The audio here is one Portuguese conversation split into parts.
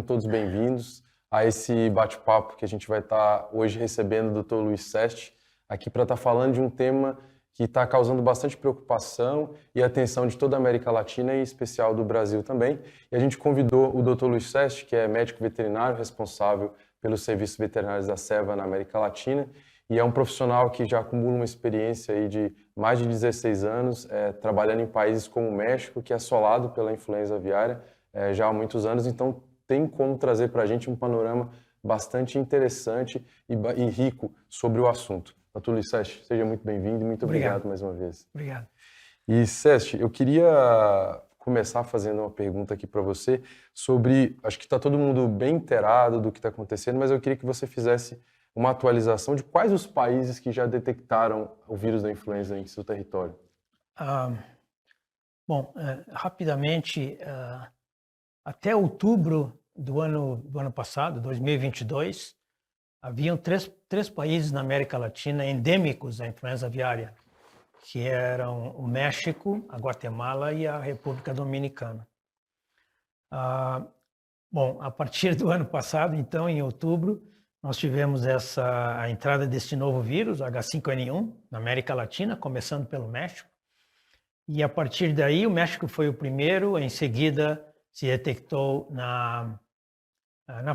todos bem-vindos a esse bate-papo que a gente vai estar hoje recebendo o Dr. Luiz Sesti, aqui para estar falando de um tema que está causando bastante preocupação e atenção de toda a América Latina e em especial do Brasil também. E a gente convidou o Dr. Luiz Sesti, que é médico veterinário responsável pelos serviços veterinários da Seva na América Latina, e é um profissional que já acumula uma experiência aí de mais de 16 anos trabalhando em países como o México, que é assolado pela influenza aviária já há muitos anos, então tem como trazer para a gente um panorama bastante interessante e rico sobre o assunto. Dr. Luiz Sesti, seja muito bem-vindo e muito obrigado mais uma vez. Obrigado. E Sesti, eu queria começar fazendo uma pergunta aqui para você sobre, acho que está todo mundo bem inteirado do que está acontecendo, mas eu queria que você fizesse uma atualização de quais os países que já detectaram o vírus da influenza em seu território. Rapidamente, até outubro do ano passado, 2022, haviam três países na América Latina endêmicos da influenza aviária, que eram o México, a Guatemala e a República Dominicana. A partir do ano passado, então, em outubro, nós tivemos a entrada deste novo vírus, H5N1, na América Latina, começando pelo México. E a partir daí, o México foi o primeiro, em seguida se detectou na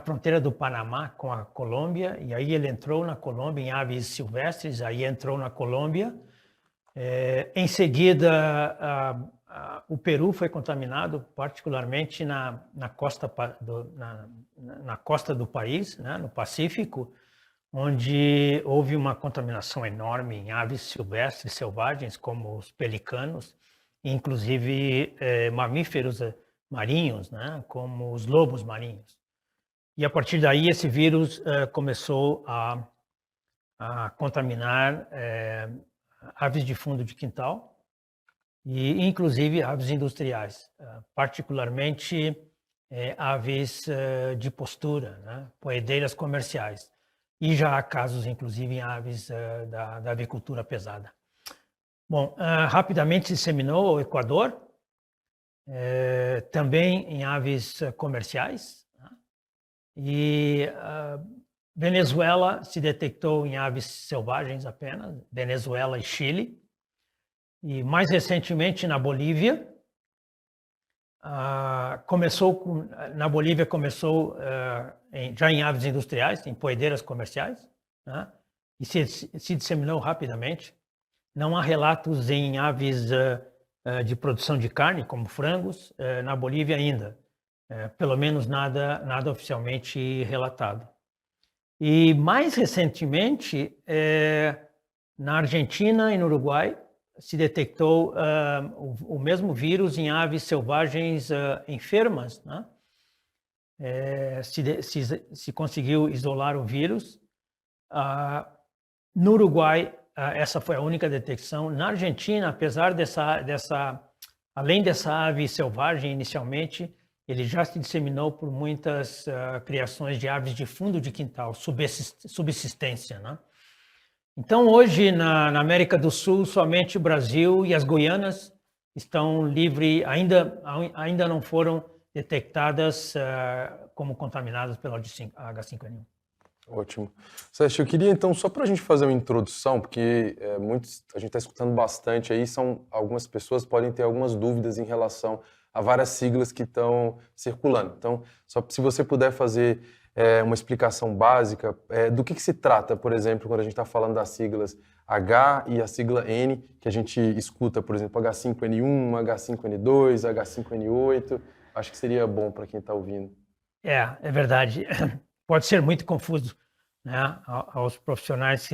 fronteira do Panamá com a Colômbia, e aí ele entrou na Colômbia em aves silvestres, aí entrou na Colômbia. Em seguida, o Peru foi contaminado, particularmente na costa do país, né, no Pacífico, onde houve uma contaminação enorme em aves silvestres selvagens, como os pelicanos, inclusive mamíferos marinhos, né, como os lobos marinhos. E a partir daí esse vírus começou a contaminar aves de fundo de quintal e inclusive aves industriais, particularmente aves de postura, né, poedeiras comerciais. E já há casos, inclusive, em aves da avicultura pesada. Bom, rapidamente se disseminou ao Equador, também em aves comerciais, né? E Venezuela se detectou em aves selvagens apenas, Venezuela e Chile. E mais recentemente na Bolívia, na Bolívia começou já em aves industriais, em poedeiras comerciais, né? E se disseminou rapidamente. Não há relatos em aves de produção de carne, como frangos, na Bolívia ainda. Pelo menos nada oficialmente relatado. E mais recentemente, na Argentina e no Uruguai, se detectou o mesmo vírus em aves selvagens enfermas, né? Se conseguiu isolar o vírus. No Uruguai, essa foi a única detecção. Na Argentina, apesar além dessa ave selvagem inicialmente, ele já se disseminou por muitas criações de aves de fundo de quintal, subsistência, né? Então, hoje, na América do Sul, somente o Brasil e as Guianas estão livres, ainda não foram detectadas como contaminadas pelo H5N1. Ótimo. Sesti, eu queria então, só para a gente fazer uma introdução, porque a gente está escutando bastante aí, algumas pessoas podem ter algumas dúvidas em relação a várias siglas que estão circulando. Então, só se você puder fazer uma explicação básica do que se trata, por exemplo, quando a gente está falando das siglas H e a sigla N, que a gente escuta, por exemplo, H5N1, H5N2, H5N8. Acho que seria bom para quem está ouvindo. É verdade. Pode ser muito confuso, né, aos profissionais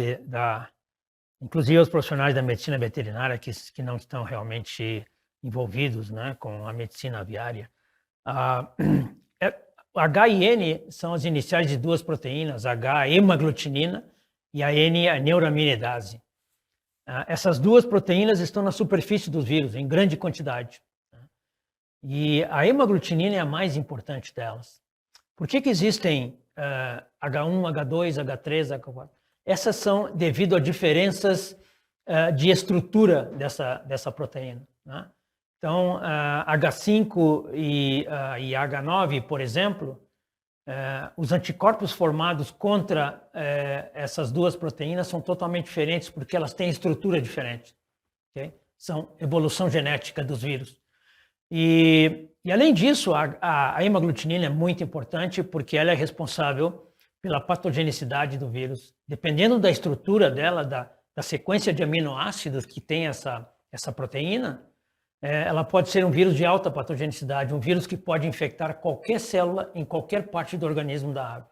inclusive aos profissionais da medicina veterinária que não estão realmente envolvidos, né, com a medicina aviária. H e N são as iniciais de duas proteínas, H a hemaglutinina e a N a neuraminidase. Essas duas proteínas estão na superfície dos vírus, em grande quantidade. E a hemaglutinina é a mais importante delas. Por que existem H1, H2, H3, H4? Essas são devido a diferenças de estrutura dessa proteína, né? Então, H5 e H9, por exemplo, os anticorpos formados contra essas duas proteínas são totalmente diferentes porque elas têm estrutura diferente. Okay? São evolução genética dos vírus. E além disso, a hemaglutinina é muito importante porque ela é responsável pela patogenicidade do vírus. Dependendo da estrutura dela, da sequência de aminoácidos que tem essa proteína, ela pode ser um vírus de alta patogenicidade, um vírus que pode infectar qualquer célula em qualquer parte do organismo da ave.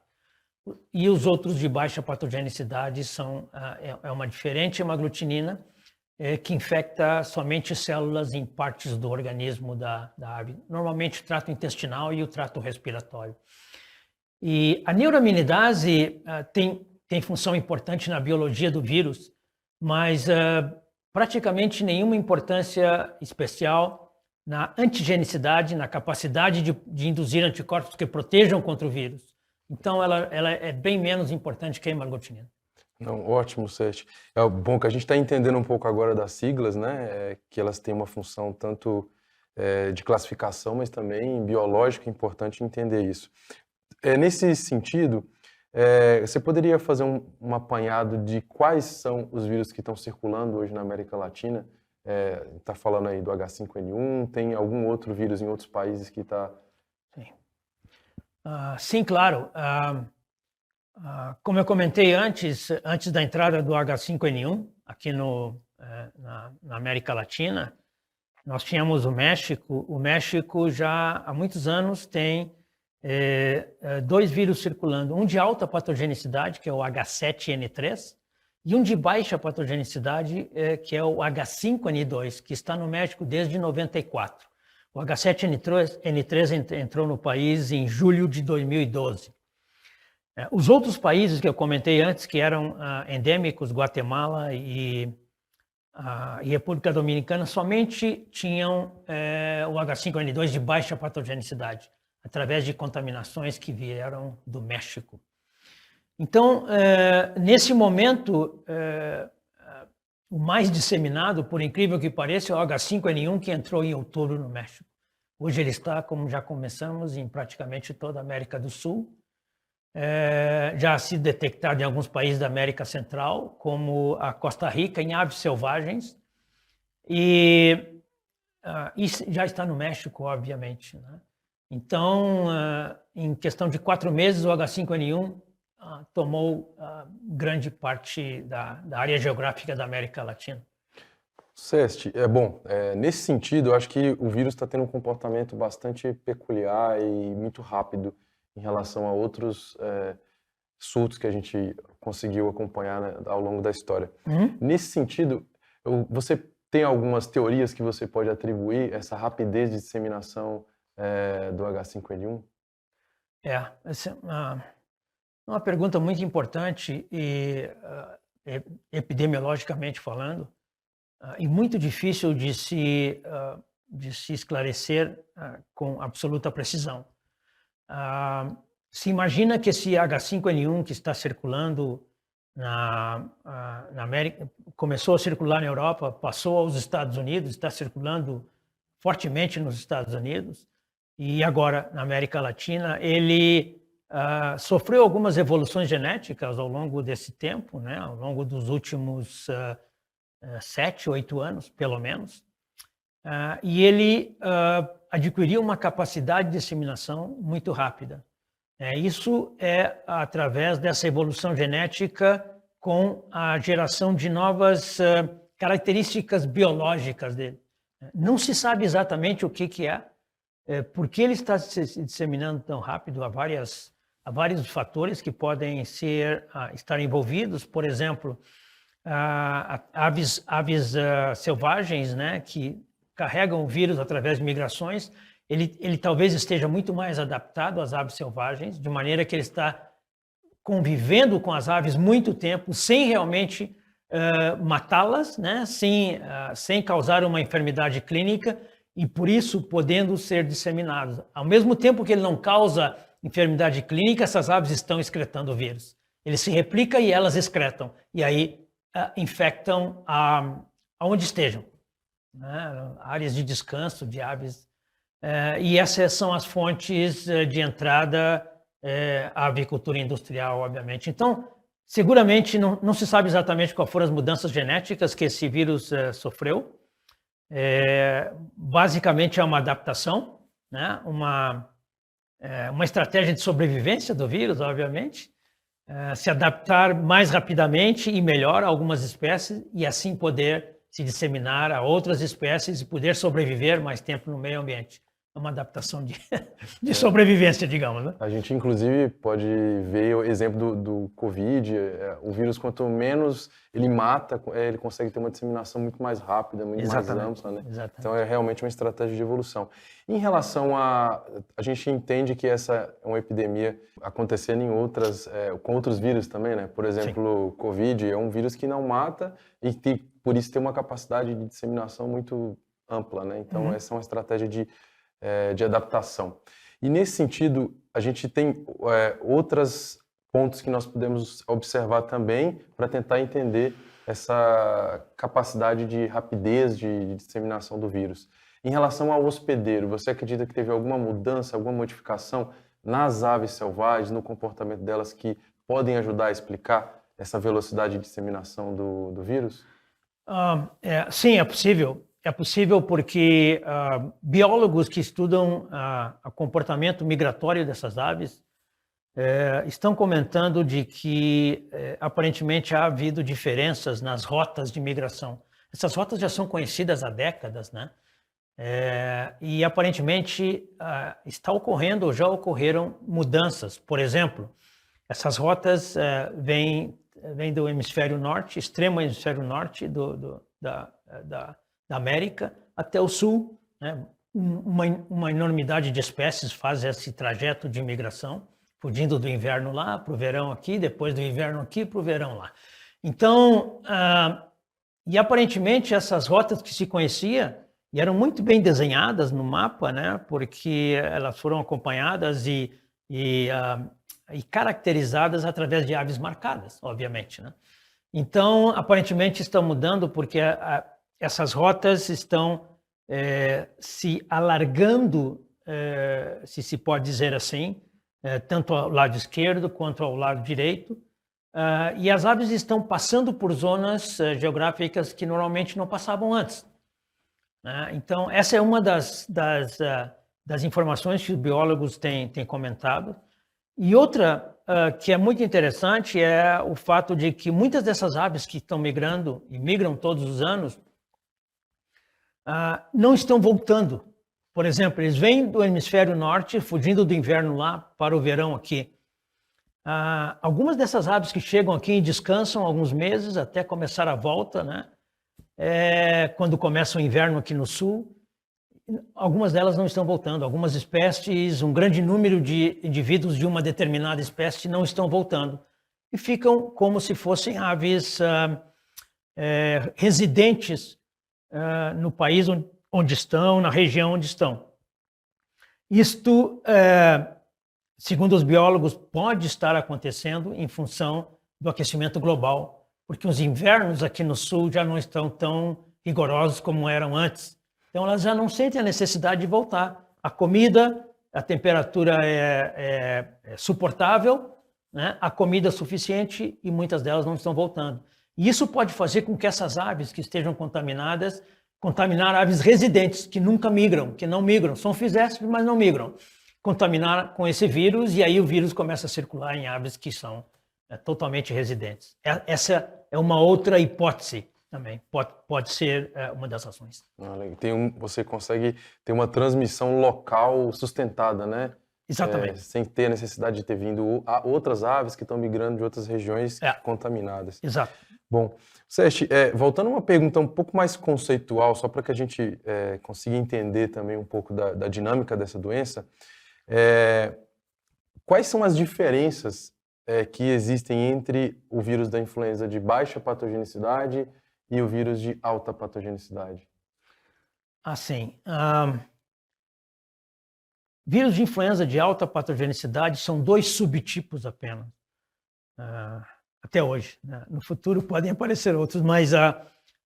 E os outros de baixa patogenicidade é uma diferente hemaglutinina que infecta somente células em partes do organismo da ave, normalmente o trato intestinal e o trato respiratório. E a neuraminidase tem função importante na biologia do vírus, mas praticamente nenhuma importância especial na antigenicidade, na capacidade de induzir anticorpos que protejam contra o vírus. Então, ela é bem menos importante que a hemaglutinina. Não, ótimo, Sete. É bom que a gente está entendendo um pouco agora das siglas, né? Que elas têm uma função tanto de classificação, mas também biológica, é importante entender isso. Nesse sentido, você poderia fazer um apanhado de quais são os vírus que estão circulando hoje na América Latina? Está falando aí do H5N1, tem algum outro vírus em outros países que está... Sim, sim, claro. Como eu comentei antes da entrada do H5N1 aqui na América Latina, nós tínhamos o México. O México já há muitos anos tem dois vírus circulando, um de alta patogenicidade, que é o H7N3, e um de baixa patogenicidade, que é o H5N2, que está no México desde 94. O H7N3 entrou no país em julho de 2012. Os outros países que eu comentei antes, que eram endêmicos, Guatemala e República Dominicana, somente tinham o H5N2 de baixa patogenicidade, através de contaminações que vieram do México. Então, nesse momento, o mais disseminado, por incrível que pareça, é o H5N1, que entrou em outubro no México. Hoje ele está, como já começamos, em praticamente toda a América do Sul. Já ha sido detectado em alguns países da América Central, como a Costa Rica, em aves selvagens, e já está no México, obviamente, né? Então, em questão de 4 meses, o H5N1 tomou grande parte da área geográfica da América Latina. Seste, nesse sentido, eu acho que o vírus está tendo um comportamento bastante peculiar e muito rápido em relação a outros surtos que a gente conseguiu acompanhar, né, ao longo da história. Nesse sentido, você tem algumas teorias que você pode atribuir essa rapidez de disseminação do H5N1? Essa é uma pergunta muito importante e epidemiologicamente falando, e muito difícil de se esclarecer com absoluta precisão. Se imagina que esse H5N1 que está circulando na América, começou a circular na Europa, passou aos Estados Unidos, está circulando fortemente nos Estados Unidos, e agora na América Latina. Ele sofreu algumas evoluções genéticas ao longo desse tempo, né? Ao longo dos últimos 7, 8 anos, pelo menos. E ele adquiriu uma capacidade de disseminação muito rápida. Isso é através dessa evolução genética com a geração de novas características biológicas dele. Não se sabe exatamente o que é, por que ele está se disseminando tão rápido. Há vários fatores que podem estar envolvidos. Por exemplo, aves selvagens, né, que carregam o vírus através de migrações. Ele talvez esteja muito mais adaptado às aves selvagens, de maneira que ele está convivendo com as aves muito tempo, sem realmente matá-las, né? Sem causar uma enfermidade clínica, e por isso podendo ser disseminados. Ao mesmo tempo que ele não causa enfermidade clínica, essas aves estão excretando o vírus. Ele se replica e elas excretam, e aí infectam aonde estejam, né? Áreas de descanso de aves. E essas são as fontes de entrada a avicultura industrial, obviamente. Então, seguramente não se sabe exatamente quais foram as mudanças genéticas que esse vírus sofreu. Basicamente é uma adaptação, né? Uma estratégia de sobrevivência do vírus, obviamente. Se adaptar mais rapidamente e melhor a algumas espécies e assim poder se disseminar a outras espécies e poder sobreviver mais tempo no meio ambiente. É uma adaptação de sobrevivência, digamos, né? A gente, inclusive, pode ver o exemplo do Covid. O vírus, quanto menos ele mata, ele consegue ter uma disseminação muito mais rápida, muito mais ampla, né? Exatamente. Então, é realmente uma estratégia de evolução. Em relação a gente entende que essa é uma epidemia acontecendo com outros vírus também, né? Por exemplo, o Covid é um vírus que não mata e por isso tem uma capacidade de disseminação muito ampla, né? Então, essa é uma estratégia de adaptação. E nesse sentido, a gente tem outros pontos que nós podemos observar também para tentar entender essa capacidade de rapidez de disseminação do vírus. Em relação ao hospedeiro, você acredita que teve alguma mudança, alguma modificação nas aves selvagens, no comportamento delas que podem ajudar a explicar essa velocidade de disseminação do vírus? Sim, é possível. É possível porque biólogos que estudam o comportamento migratório dessas aves estão comentando de que aparentemente há havido diferenças nas rotas de migração. Essas rotas já são conhecidas há décadas, né? E aparentemente está ocorrendo ou já ocorreram mudanças. Por exemplo, essas rotas vêm do hemisfério norte, extremo hemisfério norte da América até o sul, né? Uma enormidade de espécies faz esse trajeto de migração, fugindo do inverno lá para o verão aqui, depois do inverno aqui para o verão lá. Então, e aparentemente essas rotas que se conhecia e eram muito bem desenhadas no mapa, né? Porque elas foram acompanhadas e caracterizadas através de aves marcadas, obviamente, né? Então, aparentemente estão mudando porque essas rotas estão se alargando, se pode dizer assim, tanto ao lado esquerdo quanto ao lado direito, e as aves estão passando por zonas geográficas que normalmente não passavam antes, né? Então, essa é uma das informações que os biólogos têm comentado. E outra que é muito interessante é o fato de que muitas dessas aves que estão migrando, e migram todos os anos, não estão voltando. Por exemplo, eles vêm do hemisfério norte, fugindo do inverno lá para o verão aqui. Algumas dessas aves que chegam aqui e descansam alguns meses até começar a volta, né? Quando começa o inverno aqui no sul, algumas delas não estão voltando. Algumas espécies, um grande número de indivíduos de uma determinada espécie não estão voltando e ficam como se fossem aves residentes no país onde estão, na região onde estão. Isto, segundo os biólogos, pode estar acontecendo em função do aquecimento global, porque os invernos aqui no sul já não estão tão rigorosos como eram antes. Então, elas já não sentem a necessidade de voltar. A comida, a temperatura é suportável, né? A comida é suficiente e muitas delas não estão voltando. E isso pode fazer com que essas aves que estejam contaminadas, contaminar aves residentes, que nunca migram, que não migram, são fiséspedes, mas não migram, contaminar com esse vírus, e aí o vírus começa a circular em aves que são totalmente residentes. Essa é uma outra hipótese também, pode ser uma das ações. Você consegue ter uma transmissão local sustentada, né? Exatamente. Sem ter a necessidade de ter vindo outras aves que estão migrando de outras regiões contaminadas. Exato. Bom, Sérgio, voltando a uma pergunta um pouco mais conceitual, só para que a gente consiga entender também um pouco da dinâmica dessa doença, quais são as diferenças que existem entre o vírus da influenza de baixa patogenicidade e o vírus de alta patogenicidade? Assim, vírus de influenza de alta patogenicidade são 2 subtipos apenas, até hoje, né? No futuro podem aparecer outros, mas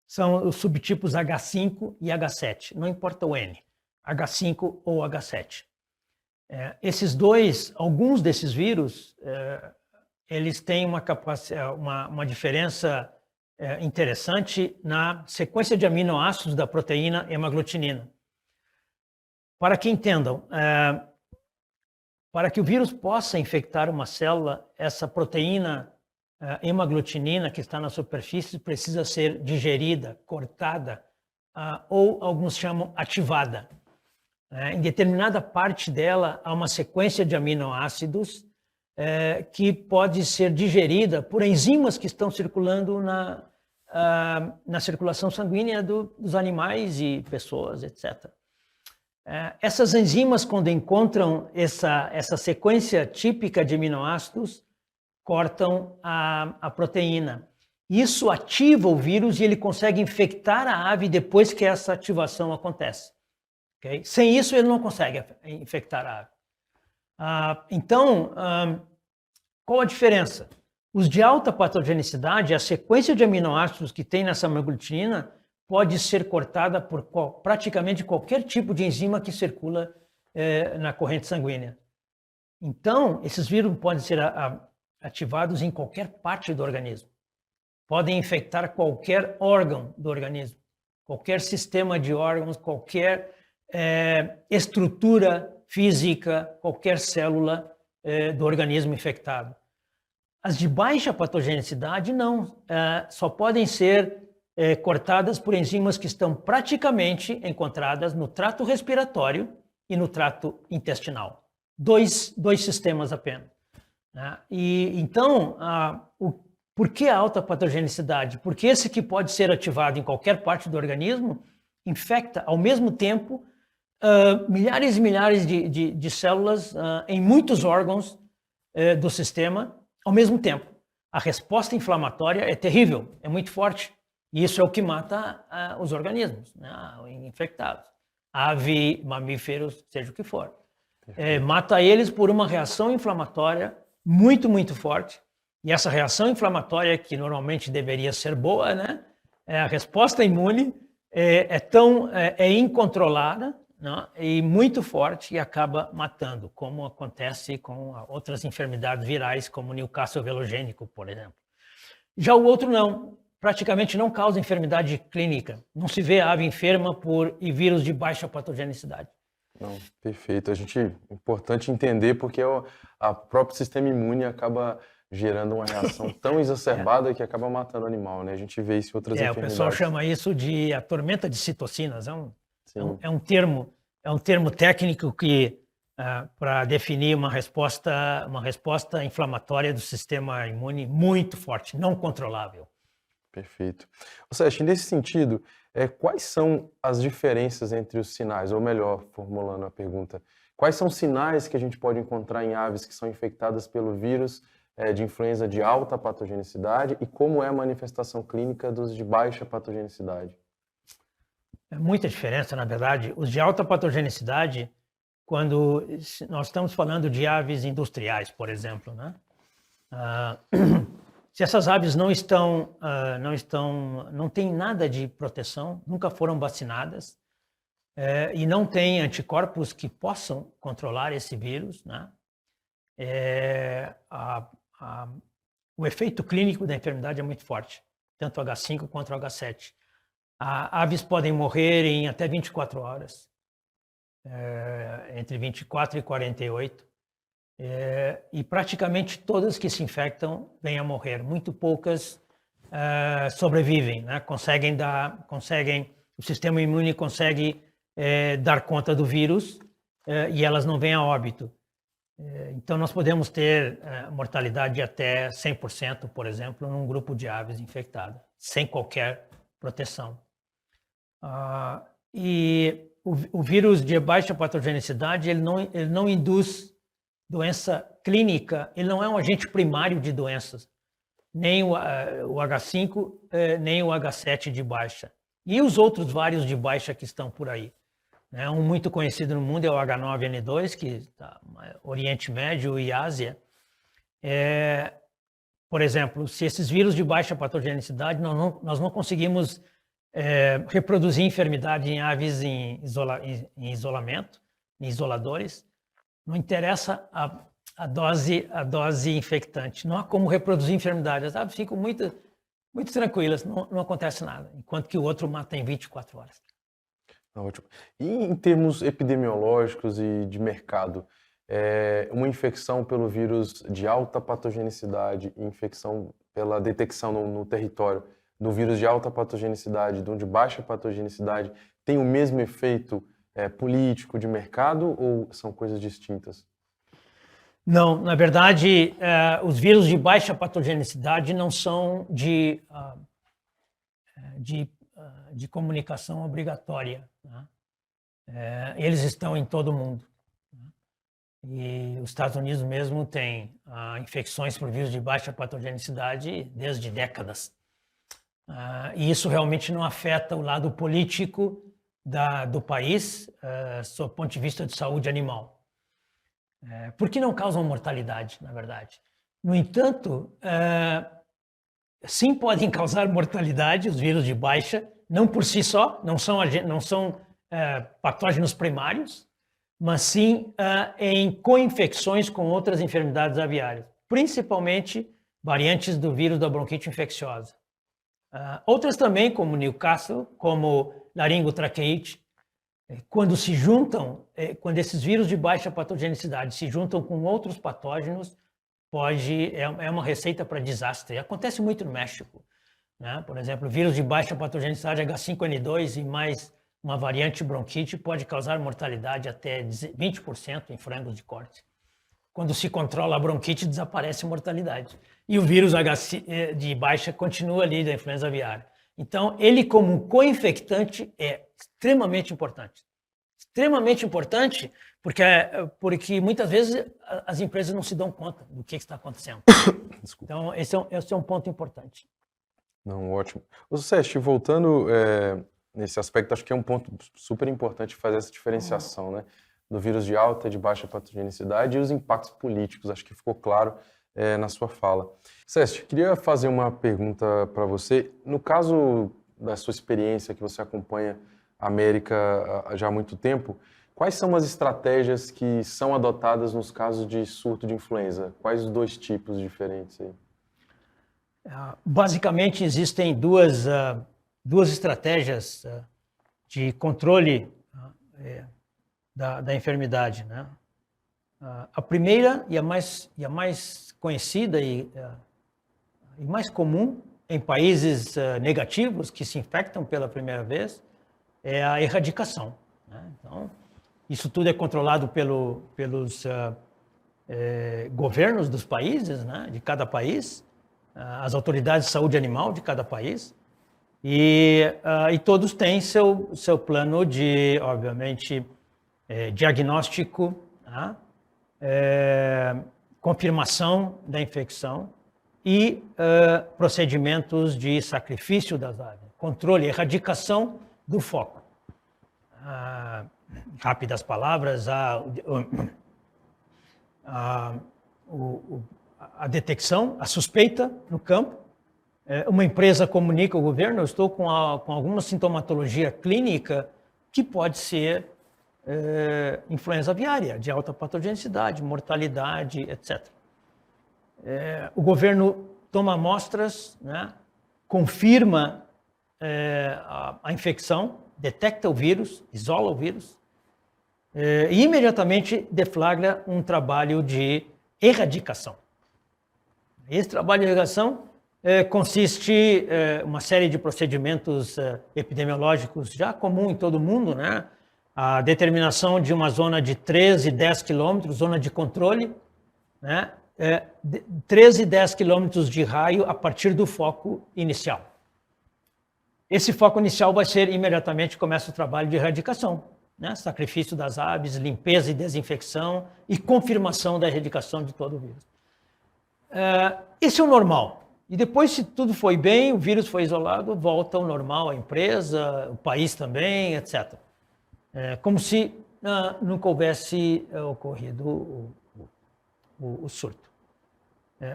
são os subtipos H5 e H7, não importa o N, H5 ou H7. Alguns desses vírus, eles têm uma diferença interessante na sequência de aminoácidos da proteína hemaglutinina. Para que entendam, para que o vírus possa infectar uma célula, essa proteína hemaglutinina que está na superfície precisa ser digerida, cortada, ou alguns chamam ativada. Em determinada parte dela há uma sequência de aminoácidos que pode ser digerida por enzimas que estão circulando na circulação sanguínea dos animais e pessoas, etc. Essas enzimas, quando encontram essa sequência típica de aminoácidos, cortam a proteína. Isso ativa o vírus e ele consegue infectar a ave depois que essa ativação acontece. Okay? Sem isso, ele não consegue infectar a ave. Então, qual a diferença? Os de alta patogenicidade, a sequência de aminoácidos que tem nessa hemaglutinina pode ser cortada por praticamente qualquer tipo de enzima que circula na corrente sanguínea. Então, esses vírus podem ser ativados em qualquer parte do organismo. Podem infectar qualquer órgão do organismo, qualquer sistema de órgãos, qualquer estrutura física, qualquer célula do organismo infectado. As de baixa patogenicidade, não. Só podem ser cortadas por enzimas que estão praticamente encontradas no trato respiratório e no trato intestinal. Dois sistemas apenas. Então, por que a alta patogenicidade? Porque esse que pode ser ativado em qualquer parte do organismo infecta, ao mesmo tempo, milhares e milhares de células em muitos órgãos do sistema ao mesmo tempo. A resposta inflamatória é terrível, é muito forte. E isso é o que mata os organismos, né, infectados. Ave, mamíferos, seja o que for. Mata eles por uma reação inflamatória muito, muito forte. E essa reação inflamatória, que normalmente deveria ser boa, né, a resposta imune é incontrolada, né, e muito forte e acaba matando, como acontece com outras enfermidades virais, como o Newcastle velogênico, por exemplo. Já o outro não. Praticamente não causa enfermidade clínica. Não se vê ave enferma por vírus de baixa patogenicidade. Não, perfeito. É importante entender porque o próprio sistema imune acaba gerando uma reação tão exacerbada que acaba matando o animal, né? A gente vê isso em outras enfermidades. O pessoal chama isso de a tormenta de citocinas. É um termo técnico que para definir uma resposta inflamatória do sistema imune muito forte, não controlável. Perfeito. Sérgio, nesse sentido, quais são as diferenças entre os sinais? Ou melhor, formulando a pergunta, quais são os sinais que a gente pode encontrar em aves que são infectadas pelo vírus de influenza de alta patogenicidade e como é a manifestação clínica dos de baixa patogenicidade? É muita diferença, na verdade. Os de alta patogenicidade, quando nós estamos falando de aves industriais, por exemplo, né? Se essas aves não têm nada de proteção, nunca foram vacinadas e não têm anticorpos que possam controlar esse vírus, né? O efeito clínico da enfermidade é muito forte, tanto o H5 quanto o H7. Aves podem morrer em até 24 horas, entre 24 e 48. E praticamente todas que se infectam vêm a morrer. Muito poucas sobrevivem, né? O sistema imune consegue dar conta do vírus e elas não vêm a óbito. Então nós podemos ter mortalidade de até 100%, por exemplo, num grupo de aves infectadas, sem qualquer proteção. E o vírus de baixa patogenicidade, ele não induz doença clínica, ele não é um agente primário de doenças, nem o H5, nem o H7 de baixa. E os outros vários de baixa que estão por aí. Um muito conhecido no mundo é o H9N2, que está no Oriente Médio e Ásia. Por exemplo, se esses vírus de baixa patogenicidade, nós não conseguimos reproduzir enfermidade em aves em isolamento, em isoladores, Não interessa a dose infectante. Não há como reproduzir enfermidades. As aves ficam muito tranquilas, não acontece nada. Enquanto que o outro mata em 24 horas. Ótimo. E em termos epidemiológicos e de mercado, uma infecção pelo vírus de alta patogenicidade e infecção pela detecção no território do vírus de alta patogenicidade e de um de baixa patogenicidade tem o mesmo efeito político de mercado ou são coisas distintas? Não, na verdade, os vírus de baixa patogenicidade não são de comunicação obrigatória, né? Eles estão em todo o mundo, né? E os Estados Unidos mesmo têm infecções por vírus de baixa patogenicidade desde décadas. E isso realmente não afeta o lado político do país, sob o ponto de vista de saúde animal. Porque não causam mortalidade, na verdade. No entanto, sim podem causar mortalidade, os vírus de baixa, não por si só, não são patógenos primários, mas sim em co-infecções com outras enfermidades aviárias, principalmente variantes do vírus da bronquite infecciosa. Outras também, como Newcastle, como laringotraqueite, quando se juntam, quando esses vírus de baixa patogenicidade se juntam com outros patógenos, é uma receita para desastre. Acontece muito no México, né? Por exemplo, vírus de baixa patogenicidade H5N2 e mais uma variante bronquite pode causar mortalidade até 20% em frangos de corte. Quando se controla a bronquite, desaparece a mortalidade. E o vírus de baixa continua ali da influenza aviária. Então, ele como co-infectante é extremamente importante. Extremamente importante porque muitas vezes as empresas não se dão conta do que está acontecendo. Desculpa. Então, esse é um ponto importante. Não, ótimo. Ô, Sérgio, voltando nesse aspecto, acho que é um ponto super importante fazer essa diferenciação, né, do vírus de alta e de baixa patogenicidade e os impactos políticos. Acho que ficou claro na sua fala. Sérgio, queria fazer uma pergunta para você. No caso da sua experiência, que você acompanha a América já há muito tempo, quais são as estratégias que são adotadas nos casos de surto de influenza? Quais os dois tipos diferentes aí? Basicamente, existem duas estratégias de controle da enfermidade, né? A primeira e a mais conhecida e mais comum em países negativos que se infectam pela primeira vez é a erradicação, né? Então, isso tudo é controlado pelos governos dos países, né? De cada país, as autoridades de saúde animal de cada país, e todos têm seu plano de, obviamente, diagnóstico, né? Confirmação da infecção e procedimentos de sacrifício das aves, controle, erradicação do foco. Rápidas palavras, a detecção, a suspeita no campo. Uma empresa comunica ao governo: eu estou com alguma sintomatologia clínica que pode ser influenza aviária, de alta patogenicidade, mortalidade, etc. O governo toma amostras, né, confirma a infecção, detecta o vírus, isola o vírus, e imediatamente deflagra um trabalho de erradicação. Esse trabalho de erradicação consiste em uma série de procedimentos epidemiológicos já comum em todo o mundo, né? A determinação de uma zona de 13 e 10 quilômetros, zona de controle, né? 13 e 10 quilômetros de raio a partir do foco inicial. Esse foco inicial vai ser, imediatamente, começa o trabalho de erradicação, né? Sacrifício das aves, limpeza e desinfecção e confirmação da erradicação de todo o vírus. Esse é o normal. E depois, se tudo foi bem, o vírus foi isolado, volta ao normal a empresa, o país também, etc. Como se nunca houvesse ocorrido o surto.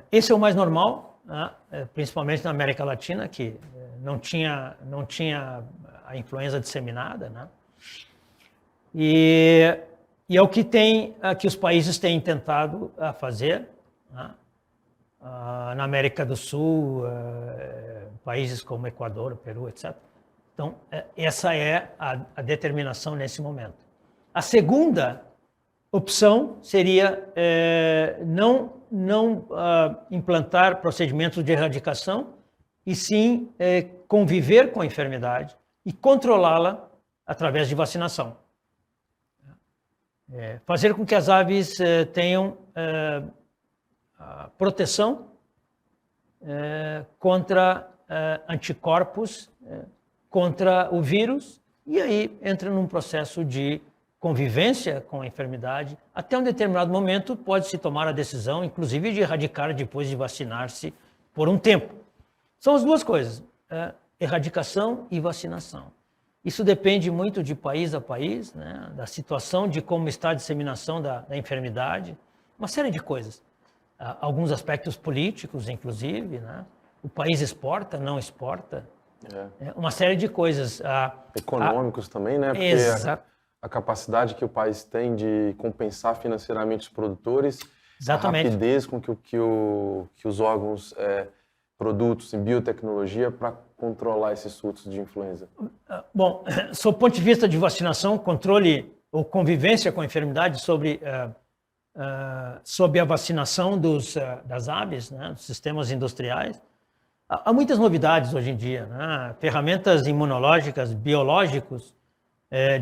Esse é o mais normal, né? Principalmente na América Latina, que não tinha a influenza disseminada, né? E E é o que os países têm tentado fazer, né? Na América do Sul, países como Equador, Peru, etc. Então, essa é a determinação nesse momento. A segunda opção seria não implantar procedimentos de erradicação, e sim conviver com a enfermidade e controlá-la através de vacinação. Fazer com que as aves tenham proteção contra anticorpos, contra o vírus, e aí entra num processo de convivência com a enfermidade. Até um determinado momento pode-se tomar a decisão, inclusive, de erradicar depois de vacinar-se por um tempo. São as duas coisas, erradicação e vacinação. Isso depende muito de país a país, né, da situação, de como está a disseminação da enfermidade, uma série de coisas. Alguns aspectos políticos, inclusive, né? O país exporta, não exporta, uma série de coisas. Econômicos também, né? Porque a capacidade que o país tem de compensar financeiramente os produtores, exatamente, a rapidez com que os órgãos, produtos em biotecnologia para controlar esses surtos de influenza. Bom, sob o ponto de vista de vacinação, controle ou convivência com a enfermidade sob a vacinação das aves, né, dos sistemas industriais, há muitas novidades hoje em dia, né? Ferramentas imunológicas, biológicos,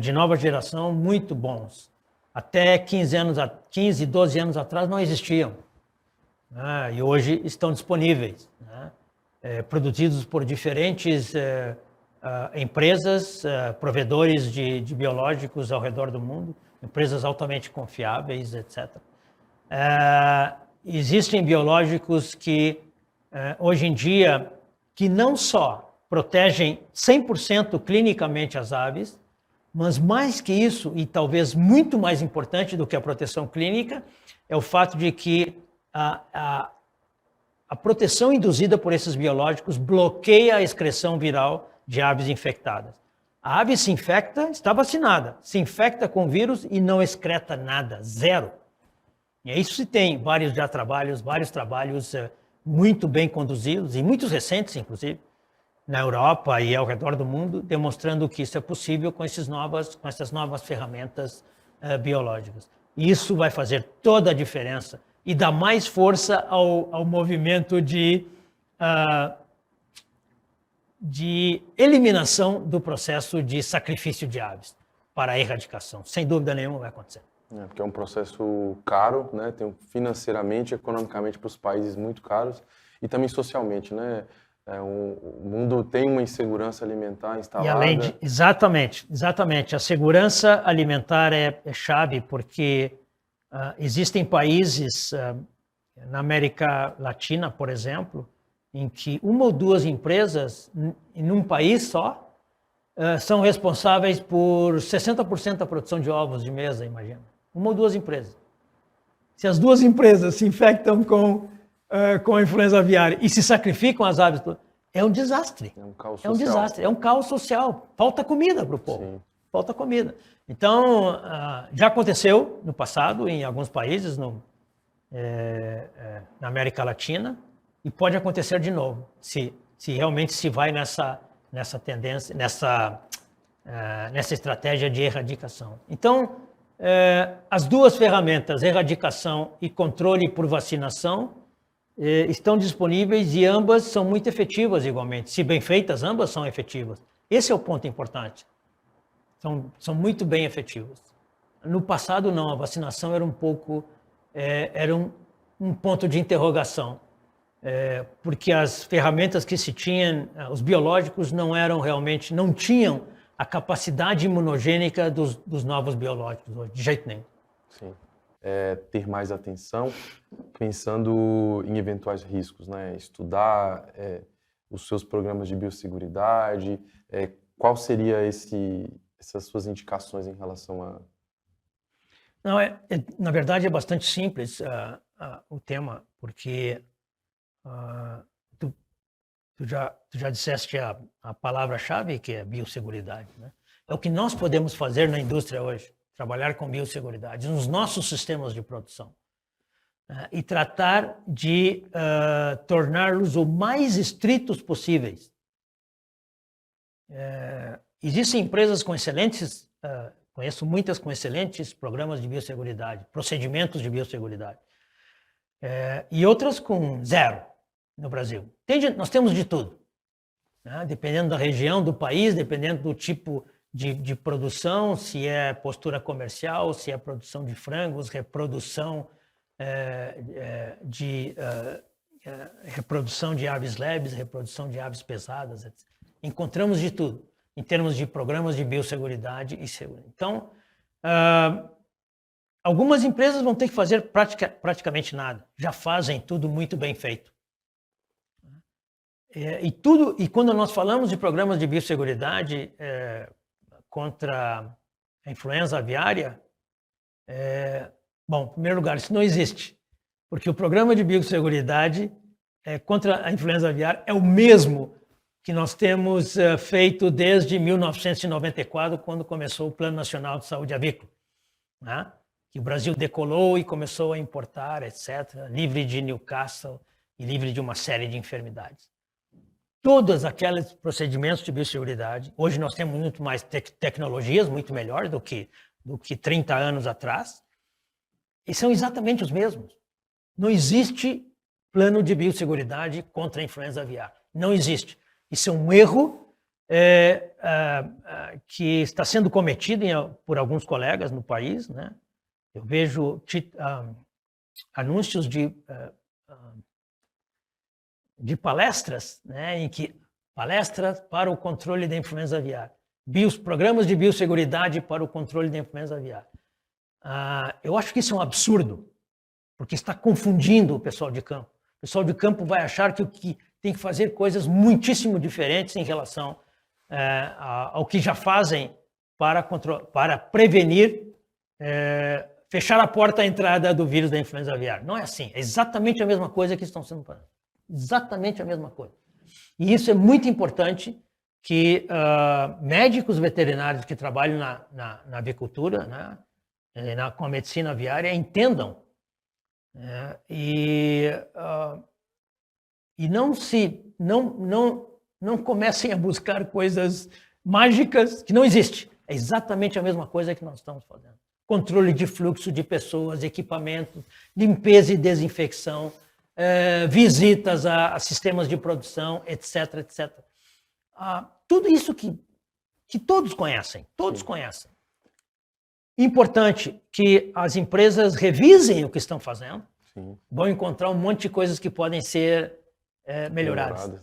de nova geração, muito bons. Até 15, 12 anos atrás não existiam, né? E hoje estão disponíveis, né? Produzidos por diferentes empresas, provedores de biológicos ao redor do mundo, empresas altamente confiáveis, etc. Existem biológicos que, hoje em dia, que não só protegem 100% clinicamente as aves, mas mais que isso, e talvez muito mais importante do que a proteção clínica, é o fato de que a proteção induzida por esses biológicos bloqueia a excreção viral de aves infectadas. A ave se infecta, está vacinada, se infecta com vírus e não excreta nada, zero. E isso se tem vários trabalhos muito bem conduzidos, e muitos recentes, inclusive, na Europa e ao redor do mundo, demonstrando que isso é possível com essas novas ferramentas biológicas. Isso vai fazer toda a diferença e dá mais força ao movimento de eliminação do processo de sacrifício de aves para a erradicação. Sem dúvida nenhuma vai acontecer. Porque é um processo caro, né? Tem financeiramente, economicamente para os países muito caros e também socialmente, né? O mundo tem uma insegurança alimentar instalada. E além de, exatamente. A segurança alimentar é chave porque existem países na América Latina, por exemplo, em que uma ou duas empresas em um país só são responsáveis por 60% da produção de ovos de mesa, imagina. Uma ou duas empresas. Se as duas empresas se infectam com a influenza aviária e se sacrificam as aves, é um desastre. É um caos social. É um desastre, é um caos social. Falta comida para o povo. Sim. Falta comida. Então, já aconteceu no passado em alguns países na América Latina e pode acontecer de novo, se realmente se vai nessa tendência, nessa estratégia de erradicação. Então, as duas ferramentas, erradicação e controle por vacinação, estão disponíveis e ambas são muito efetivas igualmente. Se bem feitas, ambas são efetivas. Esse é o ponto importante. São muito bem efetivas. No passado, não. A vacinação era um pouco... era um ponto de interrogação. Porque as ferramentas que se tinham, os biológicos não tinham a capacidade imunogênica dos novos biológicos, de jeito nenhum. Sim. Ter mais atenção, pensando em eventuais riscos, né? Estudar os seus programas de biosseguridade, qual seria essas suas indicações em relação a... Não, na verdade é bastante simples o tema, porque tu já disseste a palavra-chave, que é biosseguridade, né? É o que nós podemos fazer na indústria hoje. trabalhar com biosseguridade nos nossos sistemas de produção e tratar de torná-los o mais estritos possíveis. Existem empresas com excelentes, conheço muitas com excelentes programas de biosseguridade, procedimentos de biosseguridade, e outras com zero no Brasil. Nós temos de tudo, né? Dependendo da região, do país, dependendo do tipo de produção, se é postura comercial, se é produção de frangos, reprodução reprodução de aves leves, reprodução de aves pesadas, etc. Encontramos de tudo, em termos de programas de biosseguridade e segurança. Então, algumas empresas vão ter que fazer praticamente nada, já fazem tudo muito bem feito. E quando nós falamos de programas de biosseguridade contra a influenza aviária, bom, em primeiro lugar, isso não existe, porque o programa de biosseguridade contra a influenza aviária é o mesmo que nós temos feito desde 1994, quando começou o Plano Nacional de Saúde Avícola, né? Que o Brasil decolou e começou a importar, etc., livre de Newcastle e livre de uma série de enfermidades. Todos aqueles procedimentos de biosseguridade, hoje nós temos muito mais tecnologias, muito melhores do que 30 anos atrás, e são exatamente os mesmos. Não existe plano de biosseguridade contra a influenza aviária. Não existe. Isso é um erro que está sendo cometido por alguns colegas no país, né? Eu vejo anúncios de palestras, né, em que palestras para o controle da influenza aviária, programas de biosseguridade para o controle da influenza aviária. Eu acho que isso é um absurdo, porque está confundindo o pessoal de campo. O pessoal de campo vai achar que tem que fazer coisas muitíssimo diferentes em relação ao que já fazem para prevenir, fechar a porta à entrada do vírus da influenza aviária. Não é assim, é exatamente a mesma coisa que estão sendo fazendo. Exatamente a mesma coisa. E isso é muito importante que médicos veterinários que trabalham na avicultura, né, com a medicina aviária, entendam e não comecem a buscar coisas mágicas que não existem. É exatamente a mesma coisa que nós estamos fazendo. Controle de fluxo de pessoas, equipamentos, limpeza e desinfecção, visitas a sistemas de produção, etc, etc. Tudo isso que todos conhecem, conhecem. Importante que as empresas revisem o que estão fazendo. Sim. Vão encontrar um monte de coisas que podem ser melhoradas.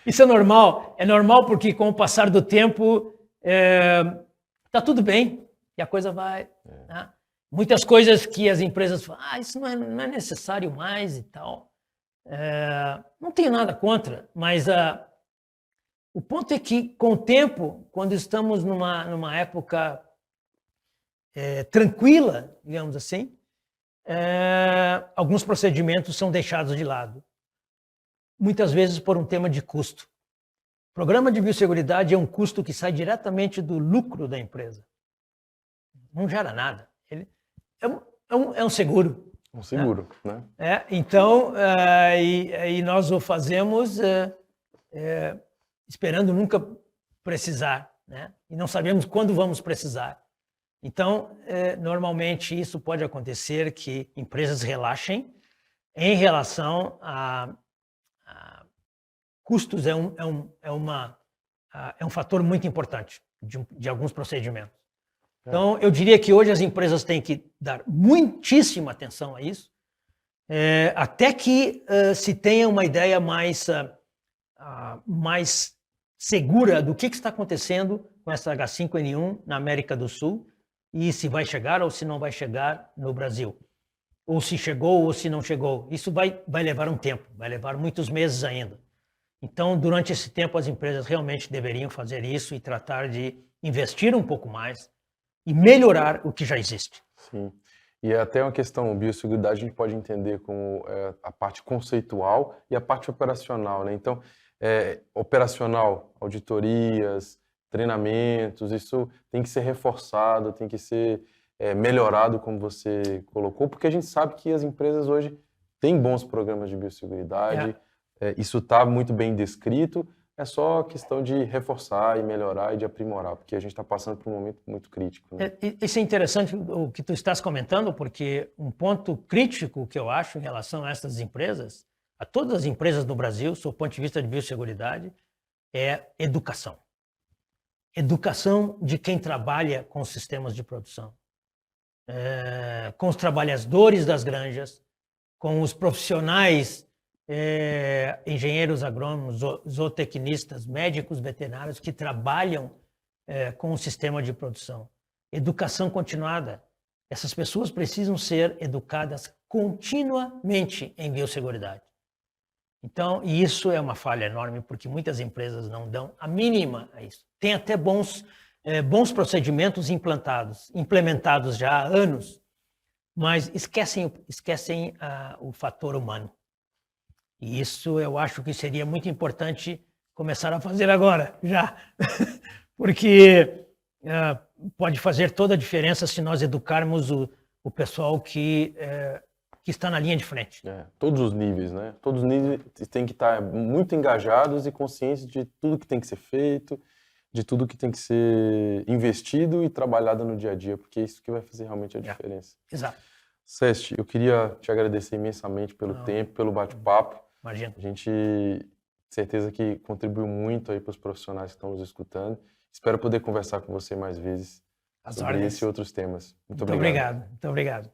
Isso é normal porque com o passar do tempo está tudo bem e a coisa vai... Né? Muitas coisas que as empresas falam, isso não é necessário mais e tal. Não tenho nada contra, mas o ponto é que, com o tempo, quando estamos numa época tranquila, digamos assim, alguns procedimentos são deixados de lado. Muitas vezes por um tema de custo. O programa de biosseguridade é um custo que sai diretamente do lucro da empresa. Não gera nada. Ele é um seguro. Um seguro, né? Então, e nós o fazemos esperando nunca precisar, né? E não sabemos quando vamos precisar. Então, normalmente isso pode acontecer que empresas relaxem em relação a custos. É um fator muito importante de alguns procedimentos. Então, eu diria que hoje as empresas têm que dar muitíssima atenção a isso, até que se tenha uma ideia mais segura do que está acontecendo com essa H5N1 na América do Sul e se vai chegar ou se não vai chegar no Brasil. Ou se chegou ou se não chegou. Isso vai levar um tempo, vai levar muitos meses ainda. Então, durante esse tempo, as empresas realmente deveriam fazer isso e tratar de investir um pouco mais e melhorar o que já existe. Sim. E até uma questão, biosseguridade a gente pode entender como a parte conceitual e a parte operacional, né? Então, operacional, auditorias, treinamentos, isso tem que ser reforçado, tem que ser melhorado, como você colocou, porque a gente sabe que as empresas hoje têm bons programas de biosseguridade, isso está muito bem descrito, é só questão de reforçar e melhorar e de aprimorar, porque a gente está passando por um momento muito crítico. Né? Isso é interessante o que tu estás comentando, porque um ponto crítico que eu acho em relação a essas empresas, a todas as empresas do Brasil, sob o ponto de vista de biosseguridade, é educação. Educação de quem trabalha com sistemas de produção, com os trabalhadores das granjas, com os profissionais, engenheiros agrônomos, zootecnistas, médicos veterinários que trabalham com o sistema de produção. Educação continuada. Essas pessoas precisam ser educadas continuamente em biosseguridade. Então, e isso é uma falha enorme, porque muitas empresas não dão a mínima a isso. Tem até bons procedimentos implementados já há anos, mas esquecem o fator humano. E isso eu acho que seria muito importante começar a fazer agora, já. Porque pode fazer toda a diferença se nós educarmos o pessoal que está na linha de frente. Todos os níveis, né? Todos os níveis têm que estar muito engajados e conscientes de tudo que tem que ser feito, de tudo que tem que ser investido e trabalhado no dia a dia, porque é isso que vai fazer realmente a diferença. Exato. Sesti, eu queria te agradecer imensamente pelo tempo, pelo bate-papo. Imagina. A gente, certeza que contribuiu muito aí para os profissionais que estão nos escutando. Espero poder conversar com você mais vezes sobre esse e outros temas. Muito obrigado. Muito obrigado.